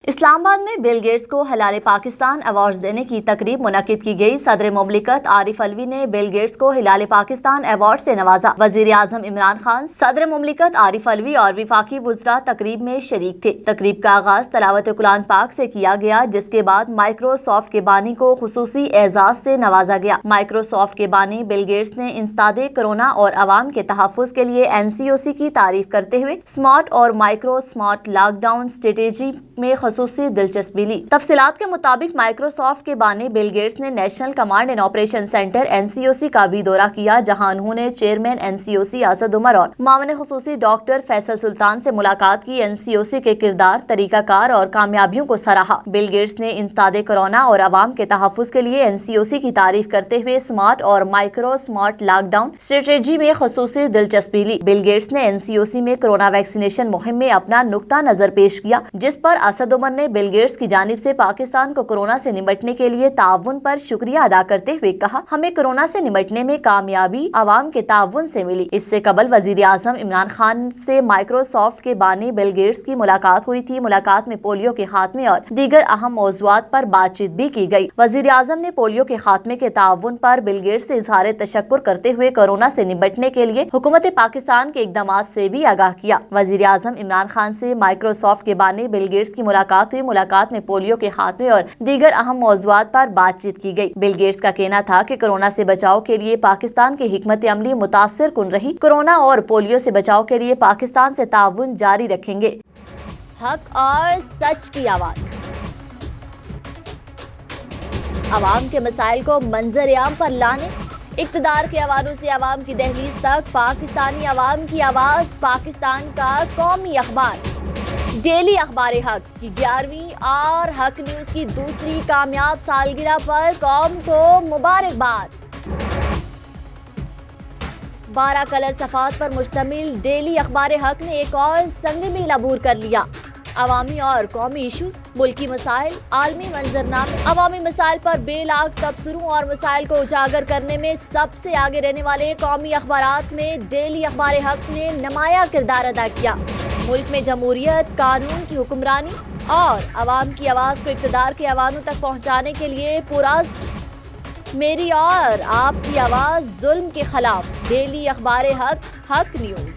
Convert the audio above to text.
اسلام آباد میں Bill Gates کو ہلال پاکستان ایوارڈز دینے کی تقریب منعقد کی گئی۔ صدر مملکت عارف علوی نے بل گیٹس کو ہلال پاکستان ایوارڈ سے نوازا۔ وزیر اعظم عمران خان، صدر مملکت عارف علوی اور وفاقی وزراء تقریب میں شریک تھے۔ تقریب کا آغاز تلاوت قرآن پاک سے کیا گیا، جس کے بعد مائیکروسافٹ کے بانی کو خصوصی اعزاز سے نوازا گیا۔ مائیکروسافٹ کے بانی بل گیٹس نے انسداد کرونا اور عوام کے تحفظ کے لیے NCOC کی تعریف کرتے ہوئے اسمارٹ اور micro smart lockdown strategy میں خصوصی دلچسپی لی۔ تفصیلات کے مطابق مائیکروسافٹ کے بانی بل گیٹس نے national command and operation centre NCOC کا بھی دورہ کیا، جہاں انہوں نے چیئرمین NCOC اسد عمر اور معاون خصوصی ڈاکٹر فیصل سلطان سے ملاقات کی۔ NCOC کے کردار، طریقہ کار اور کامیابیوں کو سراہا۔ بل گیٹس نے انسداد کرونا اور عوام کے تحفظ کے لیے NCOC کی تعریف کرتے ہوئے اسمارٹ اور micro smart lockdown strategy میں خصوصی دلچسپی لی۔ بل گیٹس نے NCOC میں کورونا ویکسینیشن مہم میں اپنا نقطہ نظر پیش کیا، جس پر اسد عمر نے بل گیٹس کی جانب سے پاکستان کو کورونا سے نمٹنے کے لیے تعاون پر شکریہ ادا کرتے ہوئے کہا، ہمیں کورونا سے نمٹنے میں کامیابی عوام کے تعاون سے ملی۔ اس سے قبل وزیر اعظم عمران خان سے مائیکروسافٹ کے بانی بل گیٹس کی ملاقات ہوئی تھی۔ ملاقات میں پولیو کے خاتمے اور دیگر اہم موضوعات پر بات چیت بھی کی گئی۔ وزیر اعظم نے پولیو کے خاتمے کے تعاون پر بل گیٹس سے اظہار تشکر کرتے ہوئے کورونا سے نمٹنے کے لیے حکومت پاکستان کے اقدامات سے بھی آگاہ کیا۔ وزیر اعظم عمران خان سے مائیکروسافٹ کے بانی بل گیٹس کی ملاقات ہوئی۔ ملاقات میں پولیو کے خاتمے اور دیگر اہم موضوعات پر بات چیت کی گئی۔ بل گیٹس کا کہنا تھا کہ کورونا سے بچاؤ کے لیے پاکستان کی حکمت عملی متاثر کن رہی۔ کورونا اور پولیو سے بچاؤ کے لیے پاکستان سے تعاون جاری رکھیں گے۔ حق اور سچ کی آواز، عوام کے مسائل کو منظر عام پر لانے، اقتدار کے حوالوں سے عوام کی دہلیز تک، پاکستانی عوام کی آواز، پاکستان کا قومی اخبار ڈیلی اخبار حق کی 11ویں اور حق نیوز کی دوسری کامیاب سالگرہ پر قوم کو مبارکباد۔ 12 کلر صفحات پر مشتمل ڈیلی اخبار حق نے ایک اور سنگ میل عبور کر لیا۔ عوامی اور قومی ایشوز، ملکی مسائل، عالمی منظرنامے، عوامی مسائل پر بے لاگ تبصروں اور مسائل کو اجاگر کرنے میں سب سے آگے رہنے والے قومی اخبارات میں ڈیلی اخبار حق نے نمایاں کردار ادا کیا۔ ملک میں جمہوریت، قانون کی حکمرانی اور عوام کی آواز کو اقتدار کے ایوانوں تک پہنچانے کے لیے پرعزم میری اور آپ کی آواز ظلم کے خلاف ڈیلی اخبار حق، حق نیوز۔